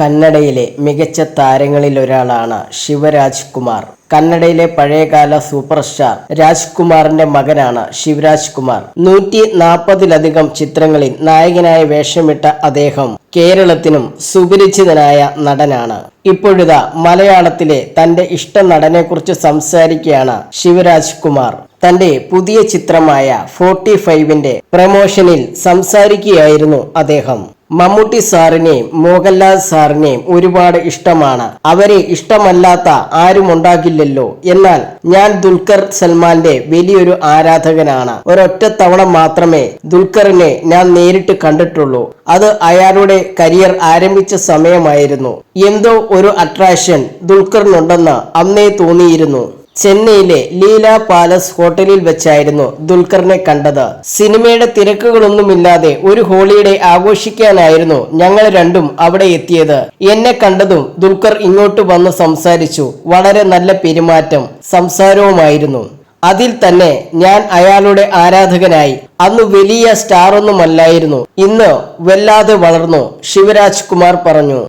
കന്നഡയിലെ മികച്ച താരങ്ങളിലൊരാളാണ് ശിവരാജ് കുമാർ. കന്നഡയിലെ പഴയകാല super star രാജ്കുമാറിന്റെ മകനാണ് ശിവരാജ് കുമാർ. 140ലധികം ചിത്രങ്ങളിൽ നായകനായ വേഷമിട്ട അദ്ദേഹം കേരളത്തിനും സുപരിചിതനായ നടനാണ്. ഇപ്പോഴിതാ മലയാളത്തിലെ തന്റെ ഇഷ്ട നടനെക്കുറിച്ച് സംസാരിക്കുകയാണ് ശിവരാജ് കുമാർ. തന്റെ പുതിയ ചിത്രമായ 45ന്റെ പ്രമോഷനിൽ സംസാരിക്കുകയായിരുന്നു അദ്ദേഹം. മമ്മൂട്ടി സാറിനെയും മോഹൻലാൽ സാറിനെയും ഒരുപാട് ഇഷ്ടമാണ്. അവരെ ഇഷ്ടമല്ലാത്ത ആരും ഉണ്ടാകില്ലല്ലോ. എന്നാൽ ഞാൻ ദുൽഖർ സൽമാന്റെ വലിയൊരു ആരാധകനാണ്. ഒരൊറ്റ തവണ മാത്രമേ ദുൽഖറിനെ ഞാൻ നേരിട്ട് കണ്ടിട്ടുള്ളൂ. അത് അയാളുടെ കരിയർ ആരംഭിച്ച സമയമായിരുന്നു. എന്തോ ഒരു അട്രാക്ഷൻ ദുൽഖറിനുണ്ടെന്ന് അന്നേ തോന്നിയിരുന്നു. ചെന്നൈയിലെ ലീല പാലസ് ഹോട്ടലിൽ വെച്ചായിരുന്നു ദുൽഖറിനെ കണ്ടത്. സിനിമയുടെ തിരക്കുകളൊന്നുമില്ലാതെ ഒരു ഹോളിഡേ ആഘോഷിക്കാനായിരുന്നു ഞങ്ങൾ രണ്ടും അവിടെ എത്തിയത്. എന്നെ കണ്ടതും ദുൽഖർ ഇങ്ങോട്ട് വന്ന് സംസാരിച്ചു. വളരെ നല്ല പെരുമാറ്റം സംസാരവുമായിരുന്നു. അതിൽ തന്നെ ഞാൻ അയാളുടെ ആരാധകനായി. അന്ന് വലിയ സ്റ്റാർ ഒന്നുമല്ലായിരുന്നു, ഇന്ന് വല്ലാതെ വളർന്നു, ശിവരാജ് കുമാർ പറഞ്ഞു.